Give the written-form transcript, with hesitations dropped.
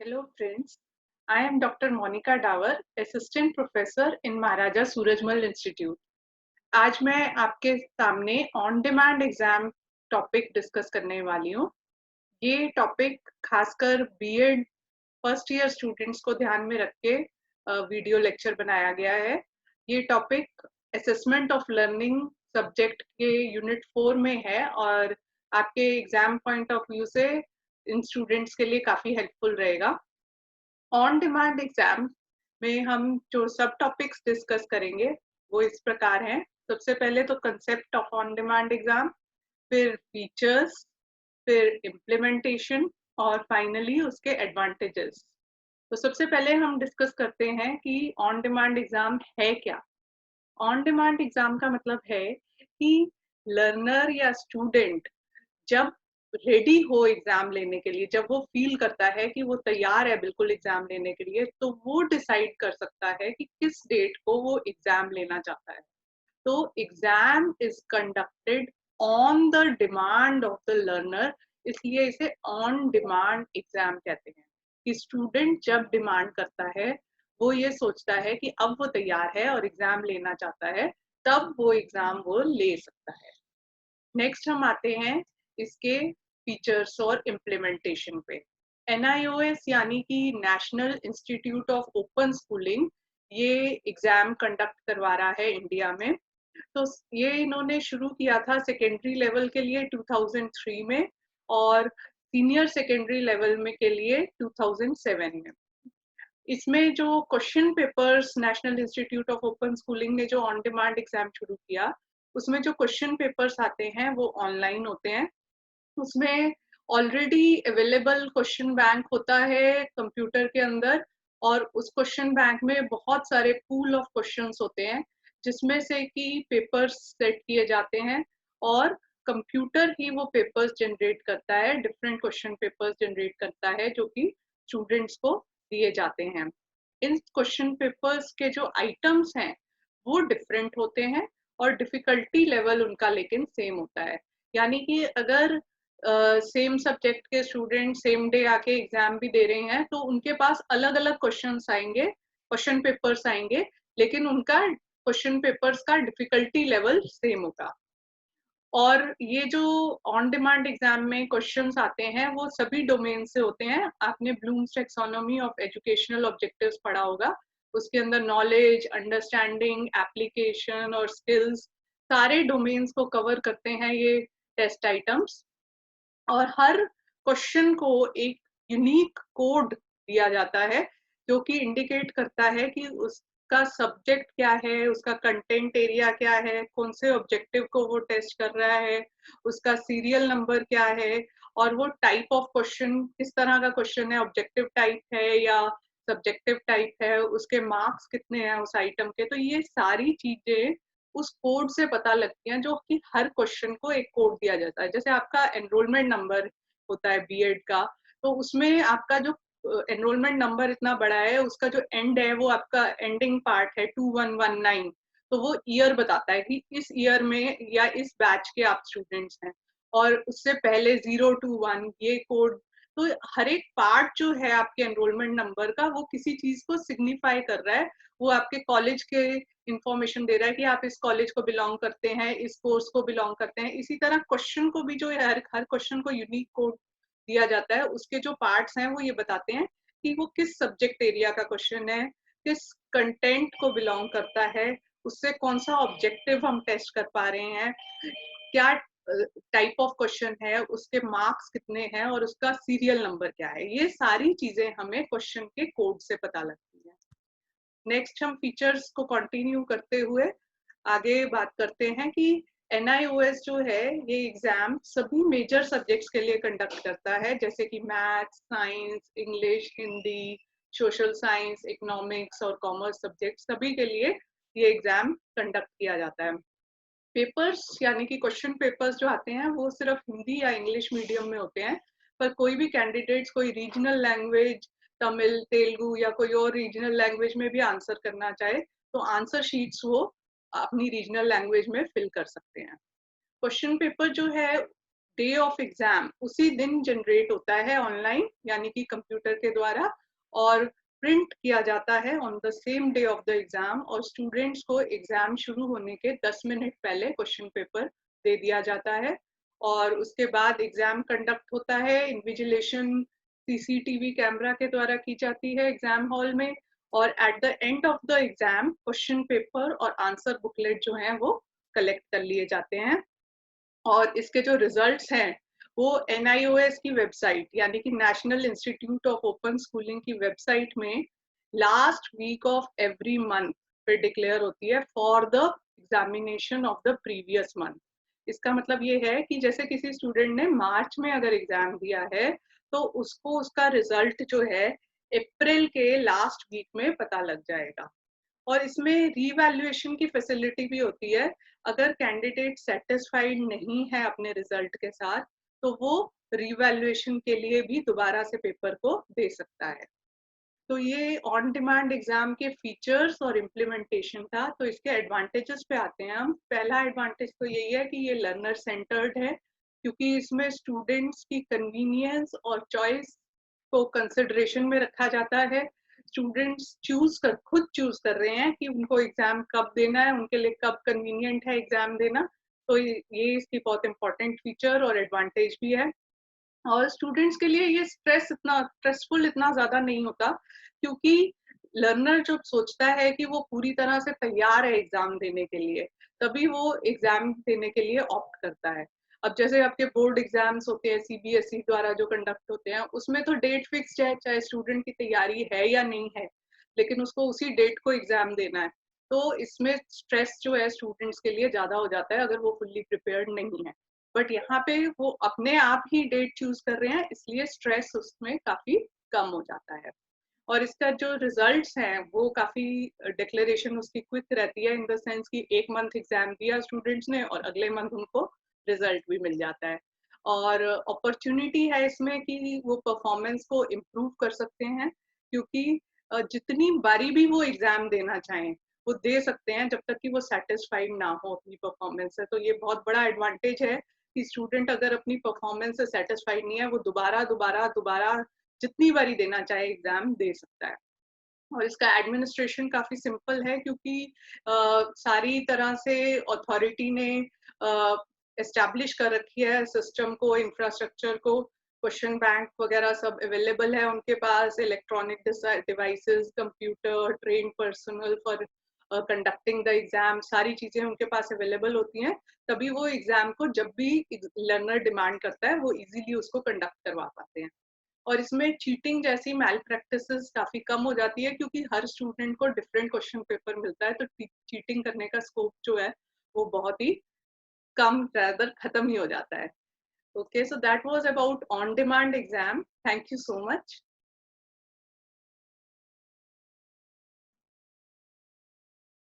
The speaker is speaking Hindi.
Hello friends, I am Dr. Monica Davar, Assistant Professor in Maharaja Surajmal Institute. आज मैं आपके सामने on demand exam topic discuss करने वाली हूँ। ये टॉपिक खासकर बीएड फर्स्ट ईयर स्टूडेंट्स को ध्यान में रख के वीडियो लेक्चर बनाया गया है। ये topic assessment of learning subject के यूनिट 4 में है और आपके एग्जाम पॉइंट ऑफ व्यू से इन स्टूडेंट्स के लिए काफी हेल्पफुल रहेगा। ऑन डिमांड एग्जाम में हम जो सब टॉपिक्स डिस्कस करेंगे वो इस प्रकार हैं। सबसे पहले तो concept of on demand exam, फिर फीचर्स, फिर इम्प्लीमेंटेशन और फाइनली उसके एडवांटेजेस। तो सबसे पहले हम डिस्कस करते हैं कि ऑन डिमांड एग्जाम है क्या। ऑन डिमांड एग्जाम का मतलब है कि लर्नर या स्टूडेंट जब रेडी हो एग्जाम लेने के लिए, जब वो फील करता है कि वो तैयार है बिल्कुल एग्जाम लेने के लिए, तो वो डिसाइड कर सकता है कि किस डेट को वो एग्जाम लेना चाहता है। तो exam is conducted on the demand of the learner, इसलिए इसे ऑन डिमांड एग्जाम कहते हैं कि स्टूडेंट जब डिमांड करता है, वो ये सोचता है कि अब वो तैयार है और एग्जाम लेना चाहता है, तब वो एग्जाम वो ले सकता है। नेक्स्ट हम आते हैं इसके फीचर्स और इम्प्लीमेंटेशन पे। NIOS यानी कि National Institute of Open schooling ये एग्जाम कंडक्ट करवा रहा है इंडिया में। तो ये इन्होंने शुरू किया था सेकेंडरी लेवल के लिए 2003 में और सीनियर सेकेंडरी लेवल में के लिए 2007 में। इसमें जो question papers national Institute of Open schooling ने जो ऑन डिमांड एग्जाम शुरू किया, उसमें जो क्वेश्चन पेपर्स आते हैं वो ऑनलाइन होते हैं। उसमें ऑलरेडी अवेलेबल क्वेश्चन बैंक होता है कंप्यूटर के अंदर और उस क्वेश्चन बैंक में बहुत सारे पूल ऑफ क्वेश्चंस होते हैं जिसमें से कि पेपर्स सेट किए जाते हैं और कंप्यूटर ही वो पेपर्स जनरेट करता है, डिफरेंट क्वेश्चन पेपर्स जनरेट करता है जो कि स्टूडेंट्स को दिए जाते हैं। इन क्वेश्चन पेपर्स के जो आइटम्स हैं वो डिफरेंट होते हैं और डिफिकल्टी लेवल उनका लेकिन सेम होता है। यानी कि अगर सेम सब्जेक्ट के स्टूडेंट सेम डे आके एग्जाम भी दे रहे हैं तो उनके पास अलग अलग क्वेश्चंस आएंगे, क्वेश्चन पेपर्स आएंगे, लेकिन उनका क्वेश्चन पेपर्स का डिफिकल्टी लेवल सेम होगा। और ये जो ऑन डिमांड एग्जाम में क्वेश्चंस आते हैं वो सभी डोमेन से होते हैं। आपने Bloom's taxonomy of educational objectives पढ़ा होगा, उसके अंदर नॉलेज, अंडरस्टैंडिंग, एप्लीकेशन और स्किल्स सारे डोमेन्स को कवर करते हैं ये टेस्ट आइटम्स। और हर क्वेश्चन को एक यूनिक कोड दिया जाता है जो कि इंडिकेट करता है कि उसका सब्जेक्ट क्या है, उसका कंटेंट एरिया क्या है, कौन से ऑब्जेक्टिव को वो टेस्ट कर रहा है, उसका सीरियल नंबर क्या है और वो टाइप ऑफ क्वेश्चन किस तरह का क्वेश्चन है, ऑब्जेक्टिव टाइप है या सब्जेक्टिव टाइप है, उसके मार्क्स कितने हैं उस आइटम के। तो ये सारी चीजें उस कोड से पता लगती हैं जो कि हर क्वेश्चन को एक कोड दिया जाता है। जैसे आपका एनरोलमेंट नंबर होता है बीएड का, तो उसमें आपका जो एनरोलमेंट नंबर इतना बड़ा है, उसका जो एंड है वो आपका एंडिंग पार्ट है 2119, तो वो ईयर बताता है कि इस ईयर में या इस बैच के आप स्टूडेंट्स हैं। और उससे पहले 0 to 1 ये कोड। तो हर एक पार्ट जो है आपके एनरोलमेंट नंबर का वो किसी चीज को सिग्निफाई कर रहा है, वो आपके कॉलेज के इंफॉर्मेशन दे रहा है कि आप इस कॉलेज को बिलोंग करते हैं, इस कोर्स को बिलोंग करते हैं। इसी तरह क्वेश्चन को भी जो है हर क्वेश्चन को यूनिक कोड दिया जाता है, उसके जो पार्ट्स हैं वो ये बताते हैं कि वो किस सब्जेक्ट एरिया का क्वेश्चन है, किस कंटेंट को बिलोंग करता है, उससे कौन सा ऑब्जेक्टिव हम टेस्ट कर पा रहे हैं, क्या टाइप ऑफ क्वेश्चन है, उसके मार्क्स कितने हैं और उसका सीरियल नंबर क्या है। ये सारी चीजें हमें क्वेश्चन के कोड से पता लगती है। नेक्स्ट हम फीचर्स को कंटिन्यू करते हुए आगे बात करते हैं कि NIOS जो है ये एग्जाम सभी मेजर सब्जेक्ट्स के लिए कंडक्ट करता है, जैसे कि maths, science, English, Hindi, social science, economics और कॉमर्स सब्जेक्ट सभी के लिए ये एग्जाम कंडक्ट किया जाता है। पेपर्स यानी कि क्वेश्चन पेपर्स जो आते हैं वो सिर्फ हिंदी या इंग्लिश मीडियम में होते हैं, पर कोई भी कैंडिडेट्स कोई रीजनल लैंग्वेज, तमिल, तेलुगु या कोई और रीजनल लैंग्वेज में भी आंसर करना चाहे तो आंसर शीट्स वो अपनी रीजनल लैंग्वेज में फिल कर सकते हैं। क्वेश्चन पेपर जो है डे ऑफ एग्जाम उसी दिन जनरेट होता है ऑनलाइन, यानी कि कंप्यूटर के द्वारा, और प्रिंट किया जाता है on the same day of the exam, और स्टूडेंट्स को एग्जाम शुरू होने के 10 मिनट पहले क्वेश्चन पेपर दे दिया जाता है। और उसके बाद एग्जाम कंडक्ट होता है, इन्विजिलेशन सीसीटीवी कैमरा के द्वारा की जाती है एग्जाम हॉल में, और at the end of the exam question paper और आंसर बुकलेट जो है वो कलेक्ट कर लिए जाते हैं। और इसके जो रिजल्ट्स हैं वो NIOS की वेबसाइट, यानी कि National Institute of Open Schooling की वेबसाइट में last week of every month पे डिक्लेयर होती है for the examination of the previous month. इसका मतलब ये है कि जैसे किसी स्टूडेंट ने मार्च में अगर एग्जाम दिया है तो उसको उसका रिजल्ट जो है अप्रैल के लास्ट वीक में पता लग जाएगा। और इसमें रीवैल्यूएशन की फैसिलिटी भी होती है। अगर कैंडिडेट सेटिस्फाइड नहीं है अपने रिजल्ट के साथ तो वो रीवैल्यूएशन के लिए भी दोबारा से पेपर को दे सकता है। तो ये ऑन डिमांड एग्जाम के फीचर्स और इम्प्लीमेंटेशन था। तो इसके एडवांटेजेस पे आते हैं हम। पहला एडवांटेज तो यही है कि ये लर्नर सेंटर्ड है, क्योंकि इसमें स्टूडेंट्स की कन्वीनियंस और चॉइस को कंसिडरेशन में रखा जाता है। स्टूडेंट्स खुद चूज कर रहे हैं कि उनको एग्जाम कब देना है, उनके लिए कब कन्वीनियंट है एग्जाम देना। तो ये इसकी बहुत इंपॉर्टेंट फीचर और एडवांटेज भी है। और स्टूडेंट्स के लिए ये स्ट्रेसफुल इतना ज्यादा नहीं होता, क्योंकि लर्नर जब सोचता है कि वो पूरी तरह से तैयार है एग्जाम देने के लिए, तभी वो एग्जाम देने के लिए ऑप्ट करता है। अब जैसे आपके बोर्ड एग्जाम्स होते हैं CBSE द्वारा जो कंडक्ट होते हैं, उसमें तो डेट फिक्स्ड है, चाहे स्टूडेंट की तैयारी है या नहीं है, लेकिन उसको उसी डेट को एग्जाम देना है। तो इसमें स्ट्रेस जो है स्टूडेंट्स के लिए ज्यादा हो जाता है अगर वो फुल्ली प्रिपेयर्ड नहीं है। बट यहाँ पे वो अपने आप ही डेट चूज कर रहे हैं, इसलिए स्ट्रेस उसमें काफी कम हो जाता है। और इसका जो रिजल्ट्स हैं वो काफी डिक्लेरेशन उसकी क्विक रहती है, इन द सेंस कि एक मंथ एग्जाम दिया स्टूडेंट्स ने और अगले मंथ उनको रिजल्ट भी मिल जाता है। और अपॉर्चुनिटी है इसमें कि वो परफॉर्मेंस को इम्प्रूव कर सकते हैं, क्योंकि जितनी बारी भी वो एग्जाम देना चाहें वो दे सकते हैं, जब तक कि वो सेटिस्फाइड ना हो अपनी परफॉर्मेंस से। तो ये बहुत बड़ा एडवांटेज है कि स्टूडेंट अगर अपनी परफॉर्मेंस से सेटिस्फाइड नहीं है, वो दोबारा दोबारा दोबारा जितनी बारी देना चाहे एग्जाम दे सकता है। और इसका एडमिनिस्ट्रेशन काफी सिंपल है, क्योंकि सारी तरह से अथॉरिटी ने एस्टैब्लिश कर रखी है सिस्टम को, इंफ्रास्ट्रक्चर को। क्वेश्चन बैंक वगैरह सब अवेलेबल है उनके पास, electronic devices, computer, train personnel for conducting the exam, सारी चीजें उनके पास अवेलेबल होती हैं। तभी वो एग्जाम को जब भी लर्नर डिमांड करता है वो इजीली उसको कंडक्ट करवा पाते हैं। और इसमें चीटिंग जैसी मैल प्रैक्टिसेस काफी कम हो जाती है, क्योंकि हर स्टूडेंट को डिफरेंट क्वेश्चन पेपर मिलता है, तो चीटिंग करने का स्कोप जो है वो बहुत ही कम, rather खत्म ही हो जाता है। Okay, so that was about on demand exam. Thank you so much.